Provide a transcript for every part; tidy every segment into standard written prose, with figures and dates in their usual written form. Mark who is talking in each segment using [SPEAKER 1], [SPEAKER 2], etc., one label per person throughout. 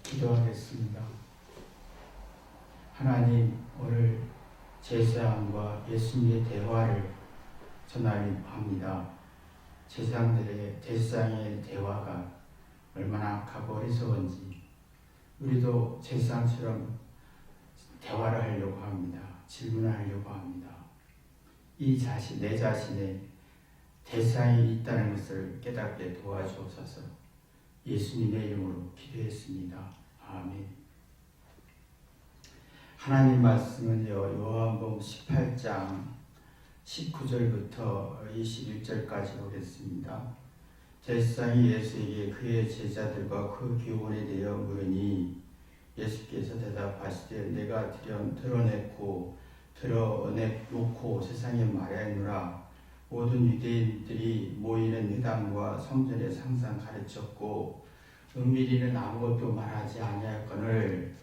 [SPEAKER 1] 기도하겠습니다. 하나님, 오늘 제사장과 예수님의 대화를 전합니다. 제사장의 대화가 얼마나 악하고 어리석은지 우리도 제사장처럼 대화를 하려고 합니다. 질문을 하려고 합니다. 내 자신의 대상이 있다는 것을 깨닫게 도와주옵소서. 예수님의 이름으로 기도했습니다. 아멘. 하나님 말씀은요, 요한복음 18장 19절부터 21절까지 보겠습니다. 제사장이 예수에게 그의 제자들과 그 교훈에 대하여 물으니 예수께서 대답하시되 내가 드러내놓고 세상에 말하노라. 모든 유대인들이 모이는 회당과 성전에 항상 가르쳤고 은밀히는 아무것도 말하지 아니하거늘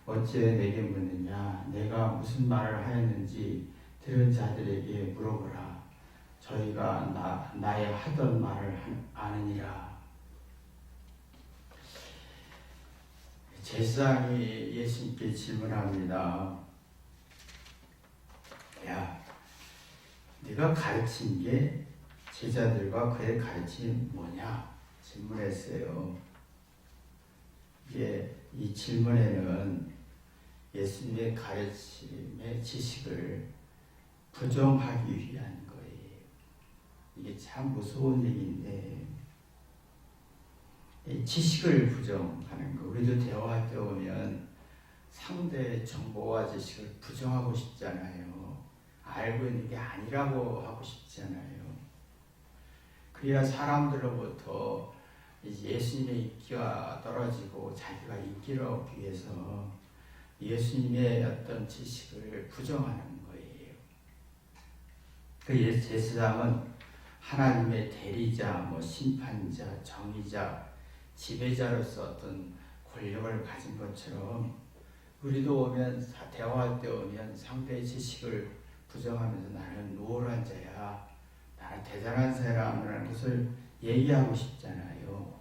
[SPEAKER 1] 어찌 내게 묻느냐. 내가 무슨 말을 하였는지 들은 자들에게 물어보라. 저희가 나의 하던 말을 아느니라. 제사장이 예수님께 질문합니다. 야, 네가 가르친 게 제자들과 그의 가르침이 뭐냐? 질문했어요. 이 질문에는 예수님의 가르침의 지식을 부정하기 위한 거예요. 이게 참 무서운 얘기인데, 이 지식을 부정하는 거. 우리도 대화할 때 보면 상대의 정보와 지식을 부정하고 싶잖아요. 알고 있는 게 아니라고 하고 싶잖아요. 그래야 사람들로부터 예수님의 인기가 떨어지고 자기가 인기를 얻기 위해서 예수님의 어떤 지식을 부정하는 거예요. 그 제사장은 하나님의 대리자, 심판자, 정의자, 지배자로서 어떤 권력을 가진 것처럼 우리도 대화할 때 오면 상대의 지식을 부정하면서 나는 우월한 자야, 나는 대단한 사람이라는 것을 얘기하고 싶잖아요.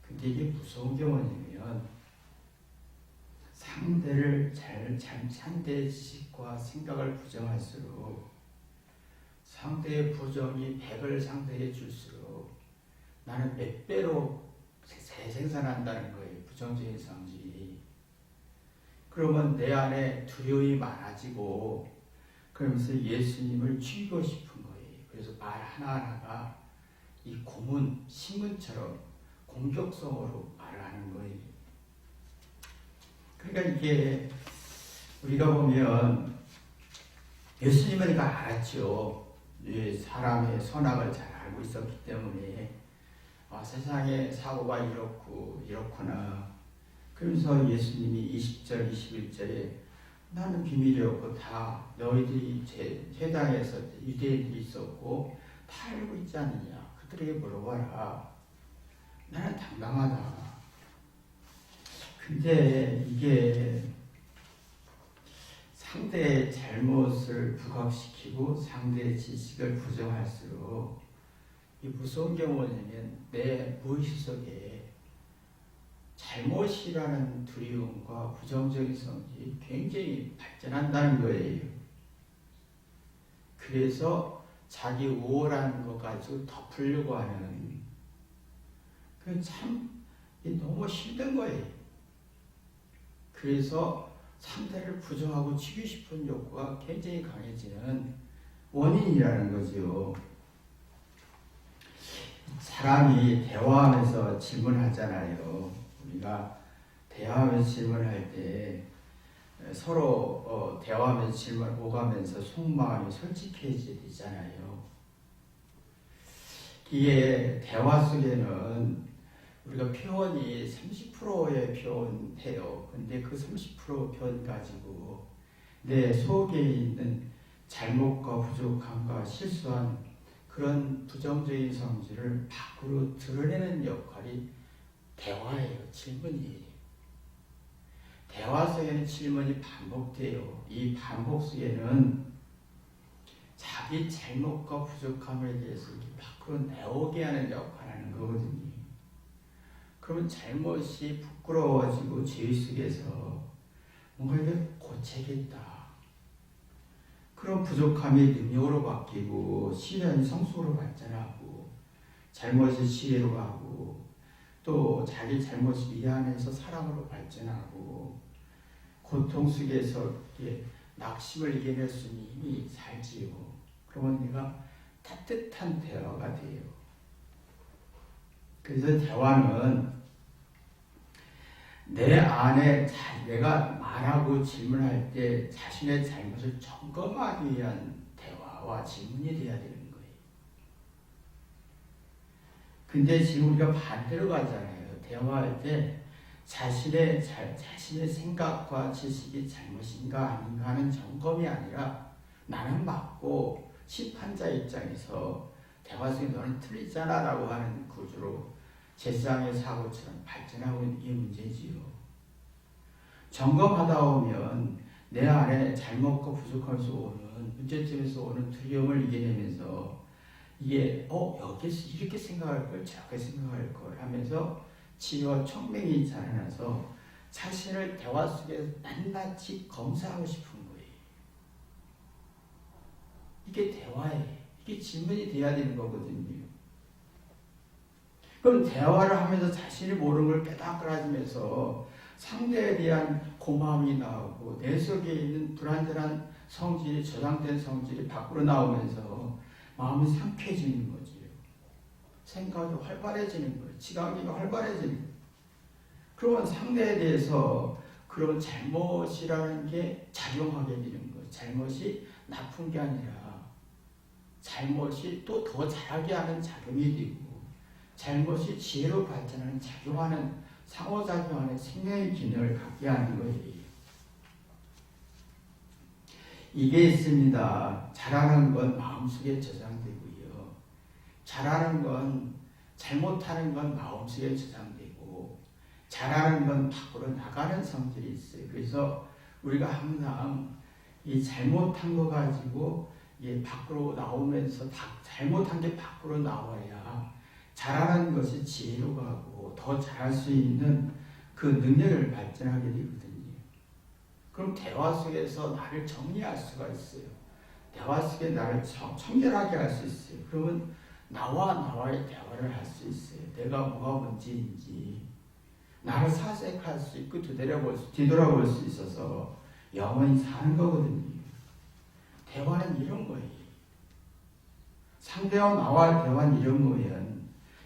[SPEAKER 1] 근데 이게 무서운 게 뭐냐면 상대의 지식과 생각을 부정할수록 상대의 부정이 100을 상대해 줄수록 나는 몇 배로 재생산한다는 거예요. 부정적인 성질이. 그러면 내 안에 두려움이 많아지고 그러면서 예수님을 죽이고 싶은 거예요. 그래서 말 하나하나가 이 고문, 신문처럼 공격성으로 말을 하는 거예요. 그러니까 이게 우리가 보면 예수님은 알았죠. 사람의 선악을 잘 알고 있었기 때문에 세상의 사고가 이렇구나. 그러면서 예수님이 20절, 21절에 나는 비밀이 없고 다 너희들이 회당에서 유대인들이 있었고 다 알고 있지 않느냐. 그들에게 물어봐라. 나는 당당하다. 근데 이게 상대의 잘못을 부각시키고 상대의 지식을 부정할수록 이 무서운 게 뭐냐면 내 무의식 속에 잘못이라는 두려움과 부정적인 성질이 굉장히 발전한다는 거예요. 그래서 자기 우월한 것 가지고 덮으려고 하는, 그건 참 너무 힘든 거예요. 그래서 상대를 부정하고 치고 싶은 욕구가 굉장히 강해지는 원인이라는 거죠. 사람이 대화하면서 질문하잖아요. 우리가 대화하면서 질문할 때 서로 대화하면서 질문 오가면서 속마음이 솔직해져야 되잖아요. 이게 대화 속에는 우리가 표현이 30%의 표현해요. 근데 그 30% 표현 가지고 내 속에 있는 잘못과 부족함과 실수한 그 그런 부정적인 성질을 밖으로 드러내는 역할이 대화예요. 질문이에요. 대화 속에는 질문이 반복돼요. 이 반복 속에는 자기 잘못과 부족함에 대해서 밖으로 내오게 하는 역할을 하는 거거든요. 그러면 잘못이 부끄러워지고 죄 속에서 뭔가 이걸 고치겠다. 그런 부족함이 능력으로 바뀌고 시련이 성숙으로 발전하고 잘못이 지혜로 가고 또 자기 잘못이 미안해서 사랑으로 발전하고 고통 속에서 낙심을 이겨낼 수 있는 힘이 살지요. 그러면 내가 따뜻한 대화가 돼요. 그래서 대화는 내 안에 내가 말하고 질문할 때 자신의 잘못을 점검하기 위한 대화와 질문이 돼야 되는 거예요. 근데 지금 우리가 반대로 가잖아요. 대화할 때 자신의 생각과 지식이 잘못인가 아닌가 하는 점검이 아니라 나는 맞고 심판자 입장에서 대화 속에 너는 틀리잖아 라고 하는 구조로 제사장의 사고처럼 발전하고 있는 게 문제지요. 점검하다 보면 내 안에 잘못과 부족함에서 오는 문제점에서 오는 두려움을 이겨내면서 이게 여기서 이렇게 생각할 걸 저렇게 생각할 걸 하면서 지혜와 총명이 자라나서 자신을 대화 속에서 낱낱이 검사하고 싶은 거예요. 이게 대화예요. 이게 질문이 돼야 되는 거거든요. 그럼 대화를 하면서 자신이 모르는 걸 깨닫고라지면서 상대에 대한 고마움이 나오고 내 속에 있는 불완전한 성질이 저장된 성질이 밖으로 나오면서 마음이 상쾌해지는 거지요. 생각이 활발해지는 거예요. 지각이가 활발해지는 거예요. 그러면 상대에 대해서 그런 잘못이라는 게 작용하게 되는 거예요. 잘못이 나쁜 게 아니라 잘못이 또 더 잘하게 하는 작용이 되고 잘못이 지혜로 발전하는 작용하는 상호작용하는 생명의 기능을 갖게 하는 거예요. 이게 있습니다. 잘하는 건 마음속에 저장되고요. 잘하는 건 잘못하는 건 마음속에 저장되고 잘하는 건 밖으로 나가는 성질이 있어요. 그래서 우리가 항상 이 잘못한 거 가지고 밖으로 나오면서 잘못한 게 밖으로 나와야 잘하는 것이 지혜로 가고 더 잘할 수 있는 그 능력을 발전하게 되거든요. 그럼 대화 속에서 나를 정리할 수가 있어요. 대화 속에 나를 청결하게 할 수 있어요. 그러면 나와의 대화를 할 수 있어요. 내가 뭐가 문제인지 나를 사색할 수 있고 뒤돌아볼 수 있어서 영원히 사는 거거든요. 대화는 이런 거예요. 상대와 나와의 대화는 이런 거예요.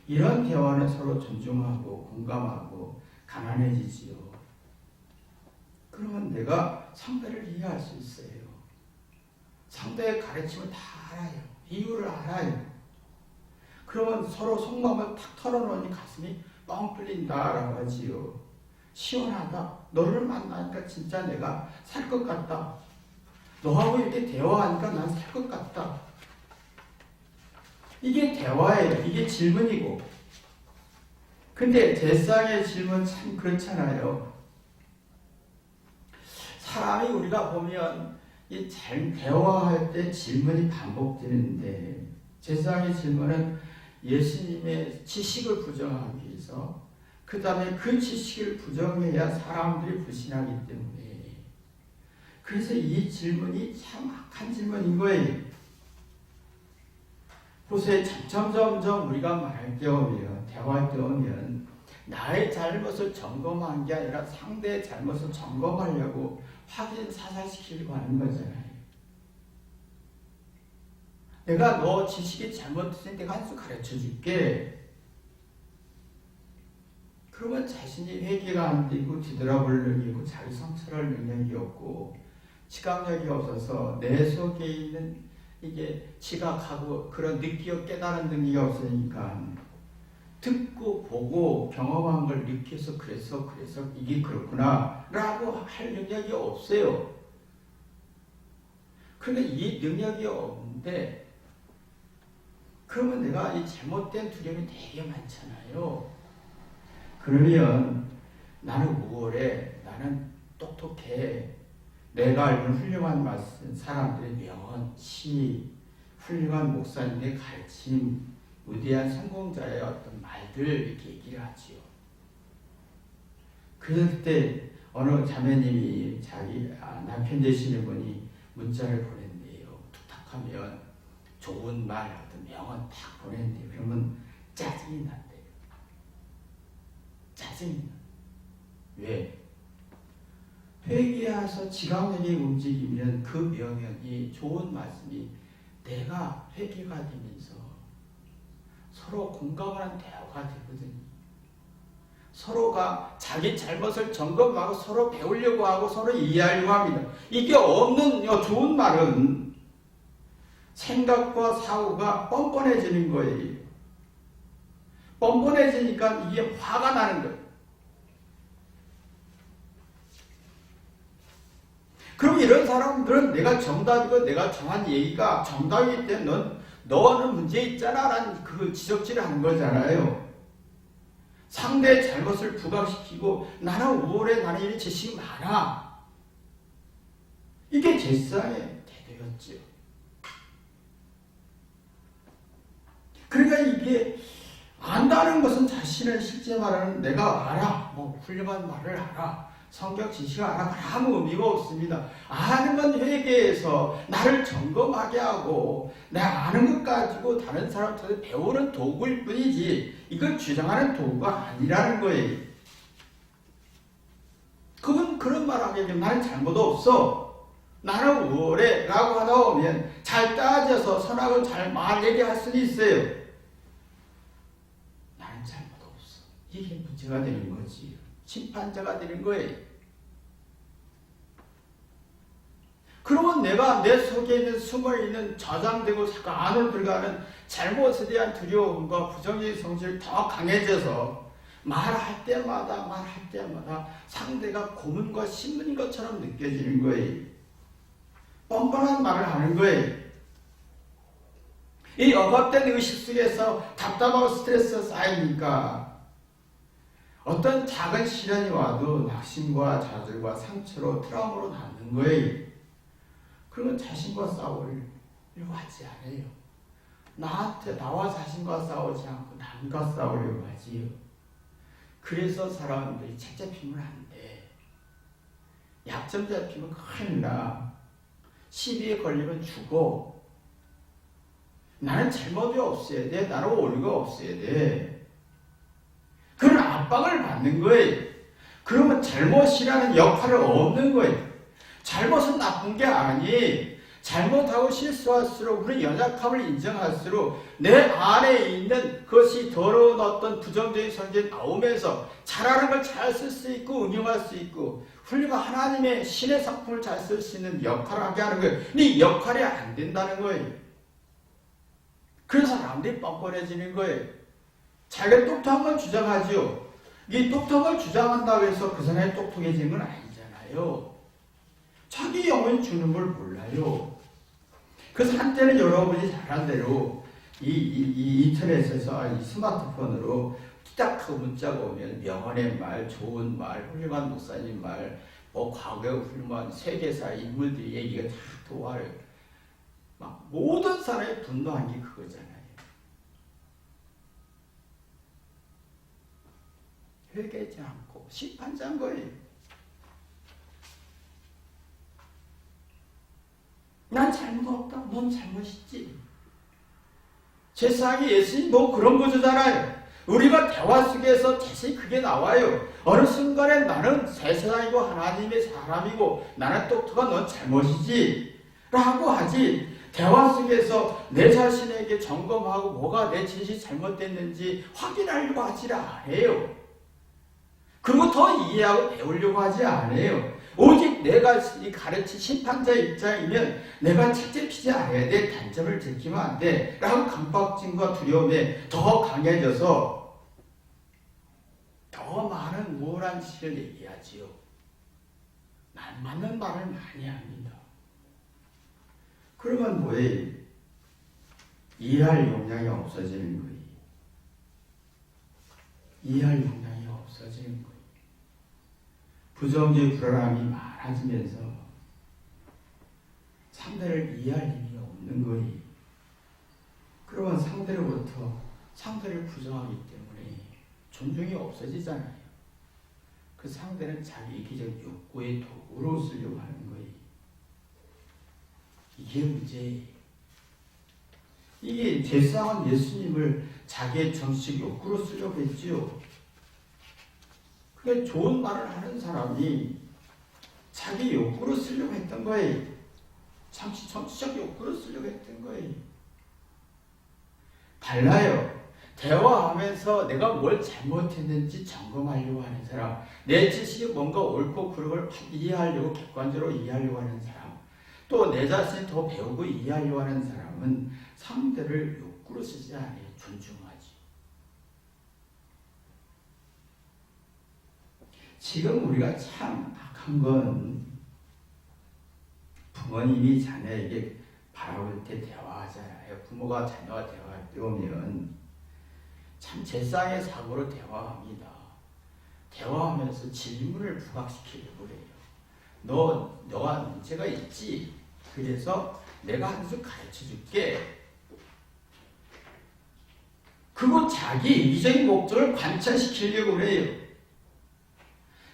[SPEAKER 1] 이런 대화는 서로 존중하고 공감하고 가난해지지요. 그러면 내가 상대를 이해할 수 있어요. 상대의 가르침을 다 알아요. 이유를 알아요. 그러면 서로 속마음을 탁 털어놓으니 가슴이 뻥 뚫린다라고 하지요. 시원하다. 너를 만나니까 진짜 내가 살 것 같다. 너하고 이렇게 대화하니까 난 살 것 같다. 이게 대화예요. 이게 질문이고. 근데 제사장의 질문 참 그렇잖아요. 사람이 우리가 보면 대화할 때 질문이 반복되는데 제사장의 질문은 예수님의 지식을 부정하기 위해서 그 다음에 그 지식을 부정해야 사람들이 불신하기 때문에 그래서 이 질문이 참 악한 질문인 거예요. 보세요. 점점 우리가 말할 때 오면 대화할 때 오면 나의 잘못을 점검한 게 아니라 상대의 잘못을 점검하려고 확인 사살시키려고 하는 거잖아요. 내가 너 지식이 잘못됐으니 내가 한 수 가르쳐 줄게. 그러면 자신이 회개가 안 되고 뒤돌아볼 능력이고 자기 성찰할 능력이 없고 지각력이 없어서 내 속에 있는 이게 지각하고 그런 느끼고 깨달은 능력이 없으니까 듣고 보고 경험한 걸 느껴서 그래서 이게 그렇구나 라고 할 능력이 없어요. 그런데 이 능력이 없는데 그러면 내가 이 잘못된 두려움이 되게 많잖아요. 그러면 나는 우월해, 나는 똑똑해, 내가 알는 훌륭한 말씀, 사람들의 명언, 시, 훌륭한 목사님의 가르침, 위대한 성공자의 어떤 말들 이렇게 얘기를 하지요. 그럴 때 어느 자매님이 자기 남편 되시는 분이 문자를 보냈네요. 툭탁하면 좋은 말, 어떤 명언 딱 보냈는데 그러면 짜증이 난대요. 짜증이 나. 왜? 회개해서 지각력이 움직이면 그 명령이 좋은 말씀이 내가 회개가 되면서 서로 공감하는 대화가 되거든요. 서로가 자기 잘못을 점검하고 서로 배우려고 하고 서로 이해하려고 합니다. 이게 없는 좋은 말은 생각과 사고가 뻔뻔해지는 거예요. 뻔뻔해지니까 이게 화가 나는 거예요. 그럼 이런 사람들은 내가 정답이고 내가 정한 얘기가 정답이기 때문에 너는 문제 있잖아 라는 그 지적질을 하는 거잖아요. 상대의 잘못을 부각시키고 나는 우월해, 나는 이런 지식이 많아. 이게 제사의 태도였죠. 그러니까 이게 안다는 것은 자신을 실제 말하는 내가 알아, 뭐 훌륭한 말을 알아, 성경 지식을 알아, 아무 의미가 없습니다. 아는 건 회개해서 나를 점검하게 하고 내가 아는 것 가지고 다른 사람한테 배우는 도구일 뿐이지 이걸 주장하는 도구가 아니라는 거예요. 그분 그런 말 하게 되면 나는 잘못 없어, 나는 우월해 라고 하다 보면 잘 따져서 선악을 잘 말 얘기할 수는 있어요. 나는 잘못 없어, 이게 문제가 되는 거지. 심판자가 되는 거예요. 그러면 내가 내 속에 있는 숨어있는 저장되고 자꾸 안으로 들어가는 잘못에 대한 두려움과 부정적인 성질이 더 강해져서 말할 때마다 상대가 고문과 신문인 것처럼 느껴지는 거예요. 뻔뻔한 말을 하는 거예요. 이 억압된 의식 속에서 답답하고 스트레스가 쌓이니까 어떤 작은 시련이 와도 낙심과 좌절과 상처로 트라우마로 남는 거예요. 그러면 자신과 싸우려고 하지 않아요. 나와 자신과 싸우지 않고 남과 싸우려고 하지요. 그래서 사람들이 책 잡히면 안 돼. 약점 잡히면 큰일 나. 시비에 걸리면 죽어. 나는 잘못이 없어야 돼. 나는 오류가 없어야 돼. 그런 압박을 받는 거예요. 그러면 잘못이라는 역할을 없는 거예요. 잘못은 나쁜 게 아니, 잘못하고 실수할수록 우리 연약함을 인정할수록 내 안에 있는 그것이 더러운 어떤 부정적인 성질이 나오면서 잘하는 걸 잘 쓸 수 있고 응용할 수 있고 훌륭한 하나님의 신의 상품을 잘 쓸 수 있는 역할을 하게 하는 거예요. 근데 이 역할이 안 된다는 거예요. 그래서 사람들이 뻔뻔해지는 거예요. 자기가 똑똑한 걸 주장하죠. 이 똑똑한 걸 주장한다고 해서 그 사람이 똑똑해지는 건 아니잖아요. 자기 영혼이 주는 걸 몰라요. 그래서 한때는 여러분이 잘한 대로 이 인터넷에서 이 스마트폰으로 딱 그 문자가 오면 명언의 말, 좋은 말, 훌륭한 목사님 말, 뭐 과거의 훌륭한 세계사 인물들의 얘기가 다 도와요. 막 모든 사람이 분노한 게 그거잖아요. 회개하지 않고 심판자인 거예요. 난 잘못 없다. 넌 잘못이지. 세상에 예수님 뭐 그런 거잖아요. 우리가 대화 속에서 자세히 그게 나와요. 어느 순간에 나는 새 세상이고 하나님의 사람이고 나는 똑똑한 넌 잘못이지 라고 하지, 대화 속에서 내 자신에게 점검하고 뭐가 내 진실이 잘못됐는지 확인하려고 하지 않아요. 그리고 더 이해하고 배우려고 하지 않아요. 오직 내가 가르친 심판자 입장이면 내가 책잡히지 않아야 돼. 단점을 지키면 안 돼. 라고 강박증과 두려움에 더 강해져서 더 많은 우월한 시를 얘기하지요. 안 맞는 말을 많이 합니다. 그러면 뭐예요? 이해할 용량이 없어지는 거예요. 이해할 용량이 없어지는 거예요. 부정적인 불안함이 많아지면서 상대를 이해할 힘이 없는 거예요. 그러면 상대로부터 상대를 부정하기 때문에 존중이 없어지잖아요. 그 상대는 자기 이기적 욕구의 도구로 쓰려고 하는 거예요. 이게 문제예요. 이게 제사한 예수님을 자기의 정치적 욕구로 쓰려고 했지요. 그게 좋은 말을 하는 사람이 자기 욕구로 쓰려고 했던 거예요. 정치적 욕구로 쓰려고 했던 거예요. 달라요. 대화하면서 내가 뭘 잘못했는지 점검하려고 하는 사람, 내 지식이 뭔가 옳고 그른 걸 이해하려고 객관적으로 이해하려고 하는 사람, 또 내 자신을 더 배우고 이해하려고 하는 사람은 상대를 욕구로 쓰지 않아요. 존중하지. 지금 우리가 참 악한 건 부모님이 자녀에게 바라볼 때 대화하잖아요. 부모가 자녀와 대화할 때 오면 참 제쌍의 사고로 대화합니다. 대화하면서 질문을 부각시키려고 해요. 너가 문제가 있지? 그래서 내가 한 수 가르쳐 줄게. 그거 자기 이기적인 목적을 관철시키려고 해요.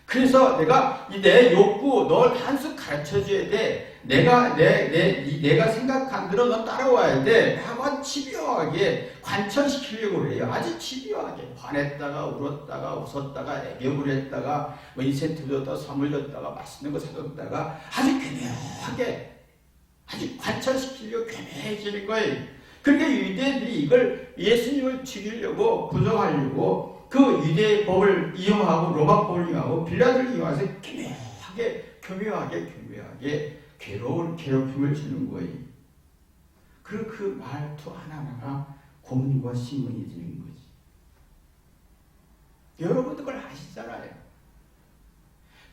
[SPEAKER 1] 그래서 내가 내 욕구, 널 한 수 가르쳐 줘야 돼. 내가 생각한 대로 너 따라와야 돼. 하고 집요하게 관철시키려고 해요. 아주 집요하게. 화냈다가 울었다가 웃었다가 애교 부렸다가 뭐 인센티브 줬다가 선물 줬다가 맛있는 거 사줬다가 아주 교묘하게 아주 관철시키려고 교묘해지는 거예요. 그러니까 유대인들이 이걸 예수님을 죽이려고 부정하려고 그 유대의 법을 이용하고 로마 법을 이용하고 빌라도를 이용해서 교묘하게 괴롭힘을 주는 거예요. 그리고 그 말투 하나하나가 고문과 신문이 되는 거지. 여러분도 그걸 아시잖아요.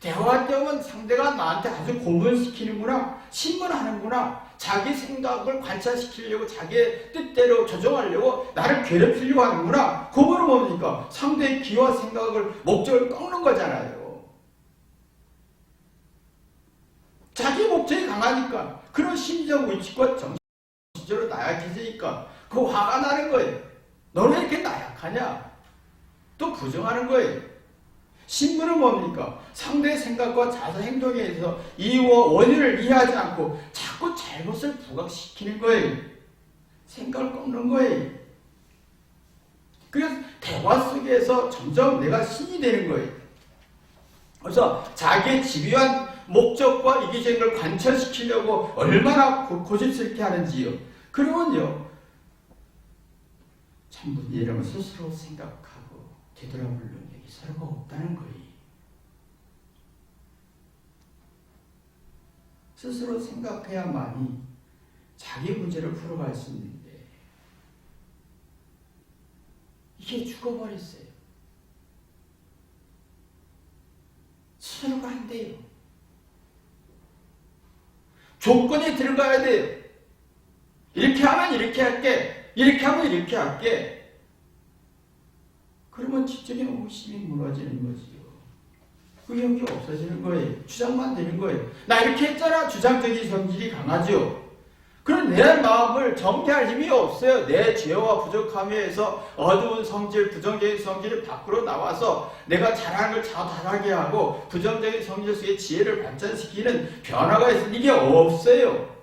[SPEAKER 1] 대화 때면 상대가 나한테 아주 고문시키는구나, 신문하는구나, 자기 생각을 관찰시키려고 자기의 뜻대로 조정하려고 나를 괴롭히려고 하는구나. 그거는 뭡니까? 상대의 기와 생각을 목적을 꺾는 거잖아요. 자기 목적이 강하니까 그런 심리적 위치과 정신적으로 나약해지니까 그 화가 나는 거예요. 너는 왜 이렇게 나약하냐? 또 부정하는 거예요. 신문은 뭡니까? 상대의 생각과 자세 행동에 의해서 이유와 원인을 이해하지 않고 자꾸 잘못을 부각시키는 거예요. 생각을 꺾는 거예요. 그래서 대화 속에서 점점 내가 신이 되는 거예요. 그래서 자기의 집요한 목적과 이기적인 걸 관철시키려고 얼마나 고집스럽게 하는지요. 그러면요, 참 문제라면 스스로 생각하고 되돌아볼 능력이 서로가 없다는 거예요. 스스로 생각해야만이 자기 문제를 풀어갈 수 있는데 이게 죽어버렸어요. 서로가 안 돼요. 조건이 들어가야 돼요. 이렇게 하면 이렇게 할게. 이렇게 하면 이렇게 할게. 그러면 지적인 호심이 무너지는 거지요. 의욕이 없어지는 거예요. 주장만 되는 거예요. 나 이렇게 했잖아. 주장적인 성질이 강하죠. 그럼 내 마음을 정리할 힘이 없어요. 내 죄와 부족함에 의해서 어두운 성질, 부정적인 성질이 밖으로 나와서 내가 잘하는 걸 잘하게 하고 부정적인 성질 속에 지혜를 발전시키는 변화가 있으니 이게 없어요.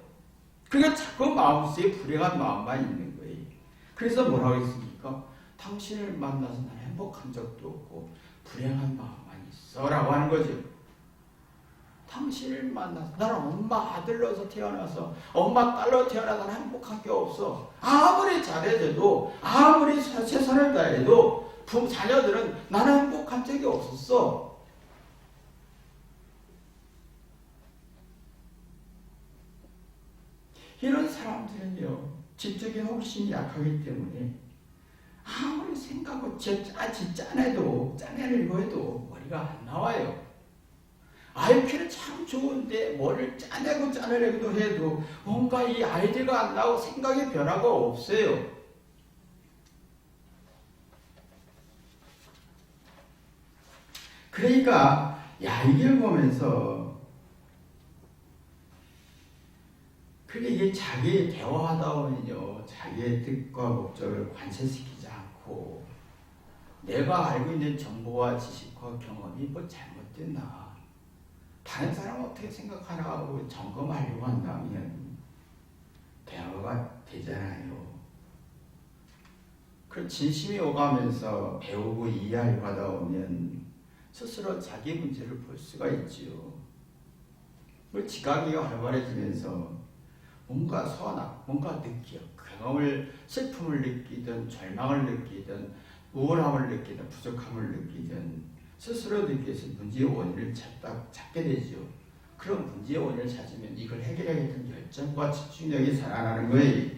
[SPEAKER 1] 그러니까 자꾸 마음속에 불행한 마음만 있는 거예요. 그래서 뭐라고 했습니까? 당신을 만나서 나는 행복한 적도 없고 불행한 마음만 있어 라고 하는 거죠. 당신을 만나서 나는 엄마 아들로서 태어나서 엄마 딸로 태어나서 나는 행복한 게 없어. 아무리 잘해줘도 아무리 최선을 다해도 자녀들은 나는 행복한 적이 없었어. 이런 사람들은요, 지적인 호기심이 약하기 때문에 아무리 생각하고 짜내도 짜내려고 해도 머리가 안 나와요. IQ는 참 좋은데 뭐를 짜내려고 해도 뭔가 이 아이디어가 안 나오고 생각의 변화가 없어요. 그러니까 이걸 보면서 그게 이게 자기 대화하다 보면요, 자기의 뜻과 목적을 관철시키지 않고 내가 알고 있는 정보와 지식과 경험이 뭐 잘못됐나, 다른 사람은 어떻게 생각하나 하고 점검하려고 한다면 대화가 되잖아요. 그 진심이 오가면서 배우고 이해하려고 하다 보면 스스로 자기 문제를 볼 수가 있지요. 그 지각이 활발해지면서 뭔가 서운하고 뭔가 느끼어 경험을, 슬픔을 느끼든 절망을 느끼든 우울함을 느끼든 부족함을 느끼든 스스로 느껴서 문제의 원인을 찾게 되죠. 그런 문제의 원인을 찾으면 이걸 해결하겠다는 열정과 집중력이 살아나는 거예요.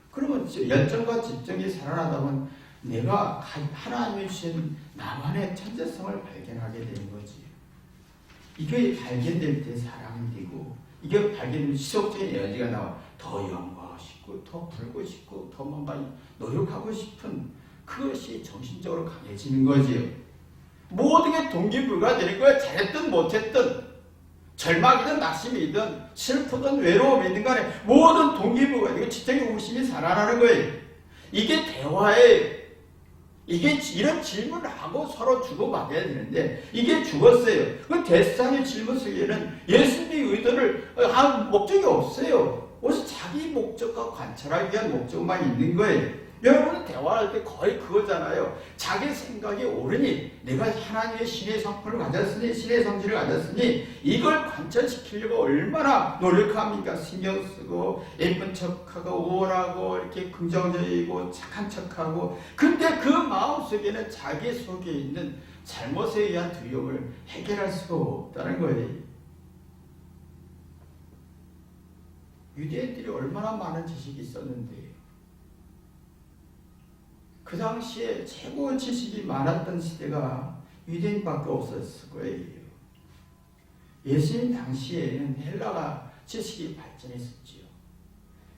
[SPEAKER 1] 그러면 열정과 집중이 살아나다 보면 내가 하나님이 주신 나만의 천재성을 발견하게 되는 거지. 이게 발견될 때 사랑이 되고, 이게 발견되면 지속적인 에너지가 나와. 더 연구하고 싶고, 더 불고 싶고, 더 뭔가 노력하고 싶은 그것이 정신적으로 강해지는 거지요. 모든 게 동기부여가 되는 거야. 잘했든 못했든, 절망이든 낙심이든 슬프든 외로움이든 간에 모든 동기부여가 되고 지적인 호기심이 살아나는 거예요. 이게 대화에, 이게 이런 질문을 하고 서로 주고받아야 되는데 이게 죽었어요. 그 대상의 질문 속에는 예수님의 의도를 한 목적이 없어요. 오직 자기 목적과 관찰하기 위한 목적만 있는 거예요. 여러분은 대화할 때 거의 그거잖아요. 자기 생각이 옳으니 내가 하나님의 신의 성품을 가졌으니, 신의 성질을 가졌으니 이걸 관철시키려고 얼마나 노력합니까? 신경 쓰고 예쁜 척하고 우월하고 이렇게 긍정적이고 착한 척하고, 근데 그 마음속에는 자기 속에 있는 잘못에 의한 두려움을 해결할 수가 없다는 거예요. 유대인들이 얼마나 많은 지식이 있었는데 그 당시에 최고 지식이 많았던 시대가 유대인밖에 없었을 거예요. 예수님 당시에는 헬라가 지식이 발전했었지요.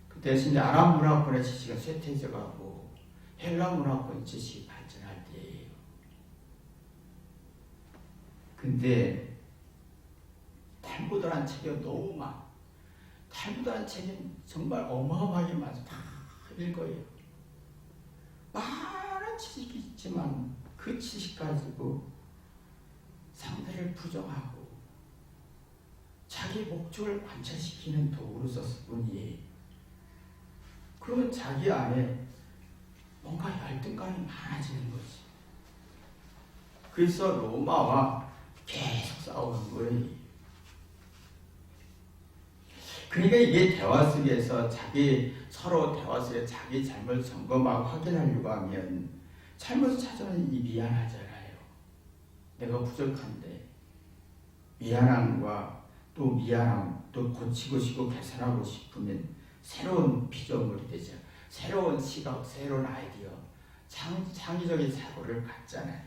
[SPEAKER 1] 그 대신에 아랍 문화권의 지식은 쇠퇴해져가고 헬라 문화권 지식이 발전할 때예요. 근데 탈무드라는 책이 너무 많아. 탈무드라는 책이 정말 어마어마하게 많아서 다 읽어요. 많은 지식이 있지만 그 지식 가지고 상대를 부정하고 자기 목적을 관찰시키는 도구로 썼을 뿐이에요. 그러면 자기 안에 뭔가 열등감이 많아지는 거지. 그래서 로마와 계속 싸우는 거예요. 그러니까 이게 대화 속에서 서로 대화 속에 자기 잘못을 점검하고 확인하려고 하면 잘못을 찾으면 미안하잖아요. 내가 부족한데 미안함과 또 미안함, 또 고치고 싶고 개선하고 싶으면 새로운 피조물이 되죠. 새로운 시각, 새로운 아이디어, 창의적인 사고를 갖잖아요.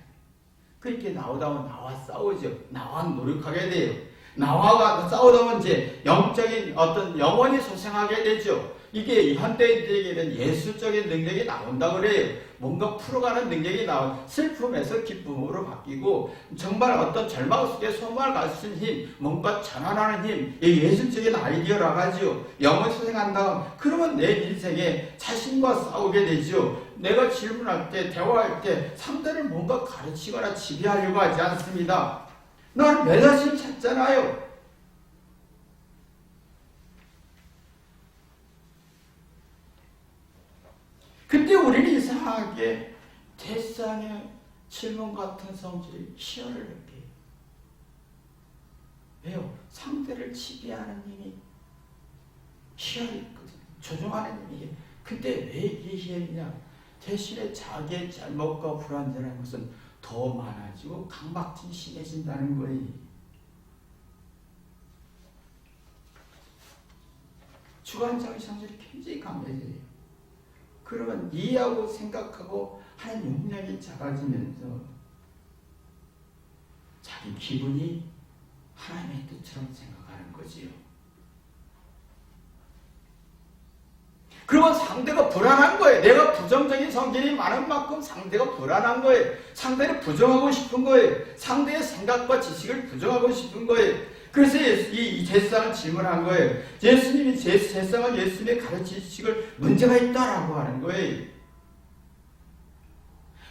[SPEAKER 1] 그렇게 나오다 보면 나와 싸우죠. 나와 노력하게 돼요. 나와 싸우다 보면 이제 영적인 어떤 영혼이 소생하게 되죠. 이게 현대인들에게는 예술적인 능력이 나온다 그래요. 뭔가 풀어가는 능력이 나와 슬픔에서 기쁨으로 바뀌고 정말 어떤 절망 속에 소망을 가질 힘, 뭔가 전환하는 힘, 이 예술적인 아이디어라고 하죠. 영혼이 소생한다. 그러면 내 인생에 자신과 싸우게 되죠. 내가 질문할 때, 대화할 때 상대를 뭔가 가르치거나 지배하려고 하지 않습니다. 난 내 자신을 찾잖아요. 근데 우리는 이상하게 대상의 질문 같은 성질이 희열을 느껴요. 왜요? 상대를 지배하는 힘이 희열이 있거든요. 조종하는 힘이. 근데 왜 이게 희열이냐? 대신에 자기의 잘못과 불완전한 것은 더 많아지고 강박증이 심해진다는 거예요. 주관적인 성질이 굉장히 강해져요. 그러면 이해하고 생각하고 하는 용량이 작아지면서 자기 기분이 하나님의 뜻처럼 생각하는 거지요. 그러면 상대가 불안한 거예요. 내가 부정적인 성질이 많은 만큼 상대가 불안한 거예요. 상대를 부정하고 싶은 거예요. 상대의 생각과 지식을 부정하고 싶은 거예요. 그래서 이 제사장은 질문한 거예요. 제사장은 예수님의 가르친 지식을 문제가 있다라고 하는 거예요.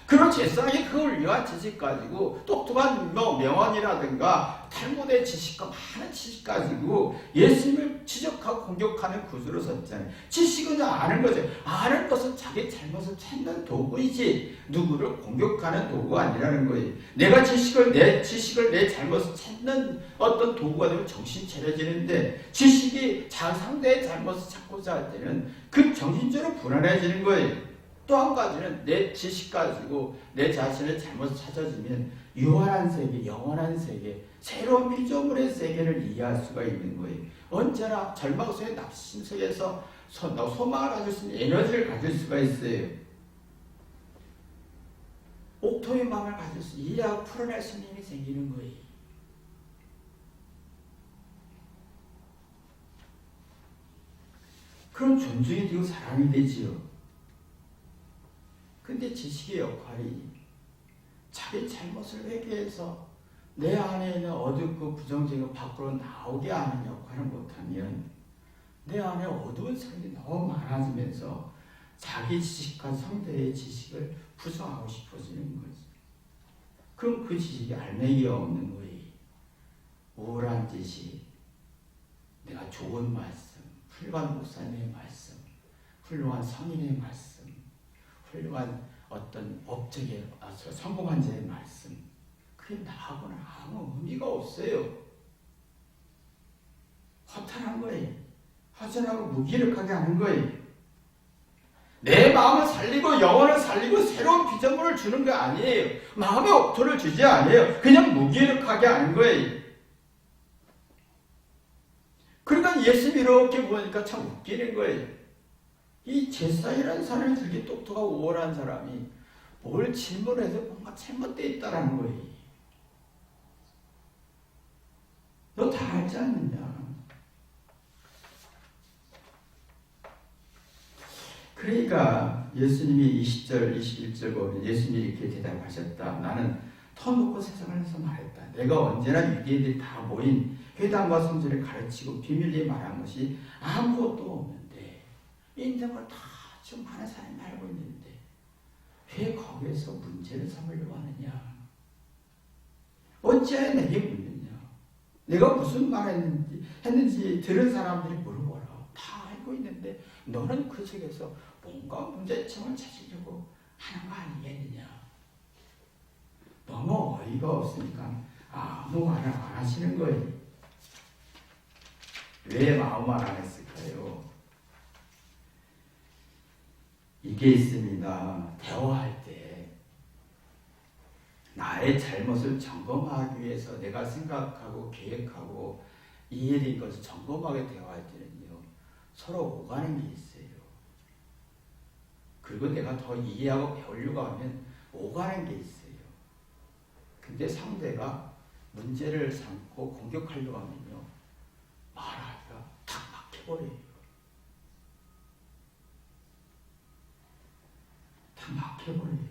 [SPEAKER 1] 그런 제사장이 그걸 위한 지식 가지고 똑똑한 명언이라든가 탈무드의 지식과 많은 지식 가지고 예수님을 지적하고 공격하는 구조로 섰잖아요. 지식은 아는 거죠. 아는 것은 자기 잘못을 찾는 도구이지 누구를 공격하는 도구가 아니라는 거예요. 내 지식을 내 잘못을 찾는 어떤 도구가 되면 정신 차려지는데 지식이 상대의 잘못을 찾고자 할 때는 그 정신적으로 불안해지는 거예요. 또 한 가지는 내 지식 가지고 내 자신의 잘못을 찾아주면 유한한 세계, 영원한 세계, 새로운 피조물의 세계를 이해할 수가 있는 거예요. 언제나 절망 속에 낙심 속에서 소망을 가질 수 있는 에너지를 가질 수가 있어요. 옥토인 마음을 가질 수 있는 이해하고 풀어낼 수 있는 힘이 생기는 거예요. 그럼 존중이 되고 사랑이 되지요. 근데 지식의 역할이 자기 잘못을 회개해서 내 안에 있는 어둡고 부정적인 밖으로 나오게 하는 역할을 못하면 내 안에 어두운 성이 너무 많아지면서 자기 지식과 상대의 지식을 부정하고 싶어지는 거지. 그럼 그 지식이 알맹이가 없는 거예요. 우울한 지식, 내가 좋은 말씀, 훌륭한 목사님의 말씀, 훌륭한 성인의 말씀, 훌륭한 어떤 업적에 성공한 자의 말씀, 그게 나하고는 아무 의미가 없어요. 허탈한 거예요. 허전하고 무기력하게 하는 거예요. 내 마음을 살리고 영혼을 살리고 새로운 피조물을 주는 거 아니에요. 마음의 옥토를 주지 않아요. 그냥 무기력하게 하는 거예요. 그러니까 예수님 이렇게 보니까 참 웃기는 거예요. 이 제사장이라는 사람이 그렇게 똑똑하고 우월한 사람이 뭘 질문해도 뭔가 잘못되어 있다는 거예요. 너 다 알지 않느냐. 그러니까 예수님이 20절, 21절 보면 예수님이 이렇게 대답하셨다. 나는 터놓고 세상에서 말했다. 내가 언제나 유대인들이 다 모인 회당과 성전을 가르치고 비밀리에 말한 것이 아무것도 없는데 있는 걸 다 지금 많은 사람이 알고 있는데 왜 거기에서 문제를 삼으려고 하느냐. 어찌하여 내게 묻느냐. 내가 무슨 말 했는지 들은 사람들이 물어보라. 다 알고 있는데 너는 그 속에서 뭔가 문제점을 찾으려고 하는 거 아니겠느냐. 너무 어이가 없으니까 아무 말을 안 하시는 거예요. 왜 아무 말 안 했을까요? 이게 있습니다. 대화할 때 나의 잘못을 점검하기 위해서 내가 생각하고 계획하고 이해된 것을 점검하게 대화할 때는요. 서로 오가는 게 있어요. 그리고 내가 더 이해하고 배우려고 하면 오가는 게 있어요. 근데 상대가 문제를 삼고 공격하려고 하면요. 말하기가 탁 막혀버려요. 탁 막혀버려요.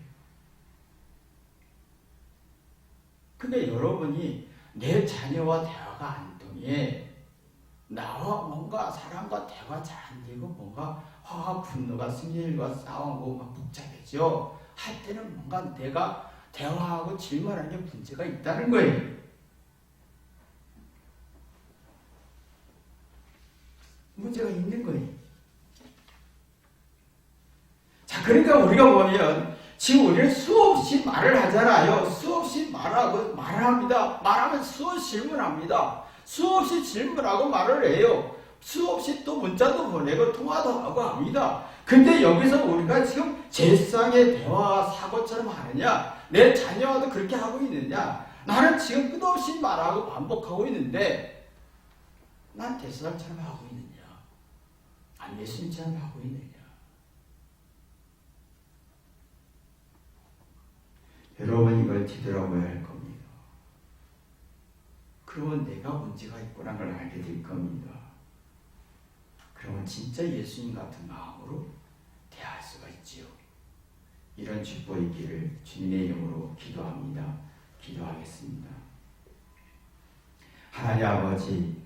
[SPEAKER 1] 근데 여러분이 내 자녀와 대화가 안 통해 나와 뭔가 사람과 대화 잘 안 되고 뭔가 화와 분노가 승질과 싸우고 막 복잡해져 할 때는 뭔가 내가 대화하고 질문하는 게 문제가 있다는 거예요. 문제가 있는 거예요. 자, 그러니까 우리가 보면 지금 우리는 수없이 말을 하잖아요. 수없이 말하고 말을 합니다. 말하면 수없이 질문합니다. 수없이 질문하고 말을 해요. 수없이 또 문자도 보내고 통화도 하고 합니다. 근데 여기서 우리가 지금 제사장의 대화와 사고처럼 하느냐? 내 자녀와도 그렇게 하고 있느냐? 나는 지금 끝없이 말하고 반복하고 있는데 난 제사장처럼 하고 있느냐? 아니 예수님처럼 하고 있느냐? 여러분 이걸 뒤돌아보야 할 겁니다. 그러면 내가 문제가 있구나 걸 알게 될 겁니다. 그러면 진짜 예수님 같은 마음으로 대할 수가 있지요. 이런 축복이 있기를 주님의 이름으로 기도합니다. 기도하겠습니다. 하나님 아버지,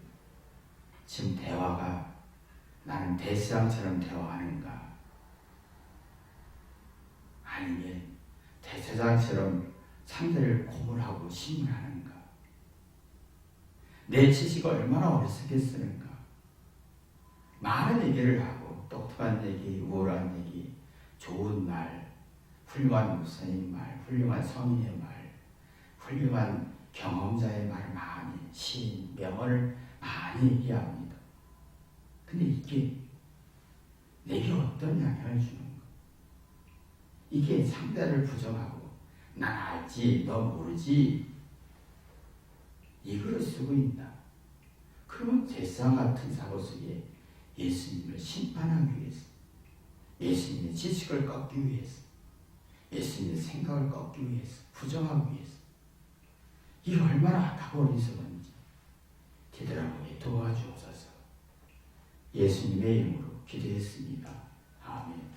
[SPEAKER 1] 지금 대화가 나는 대세상처럼 대화하는가? 아니면 대세상처럼 상대를 고문하고 신문하는가? 내 지식이 얼마나 어리석게 쓰는가? 많은 얘기를 하고 똑똑한 얘기, 우월한 얘기, 좋은 말, 훌륭한 목사님 말, 훌륭한 성인의 말, 훌륭한 경험자의 말 많이, 시인, 명언을 많이 얘기합니다. 근데 이게 내게 어떤 영향을 주는가? 이게 상대를 부정하고 난 알지, 너 모르지 이거를 쓰고 있다. 그러면 대상 같은 사고 속에 예수님을 심판하기 위해서, 예수님의 지식을 꺾기 위해서, 예수님의 생각을 꺾기 위해서, 부정하기 위해서, 이게 얼마나 악하고 어리석은지 되돌아보게 도와주옵소서. 예수님의 이름으로 기도했습니다. 아멘.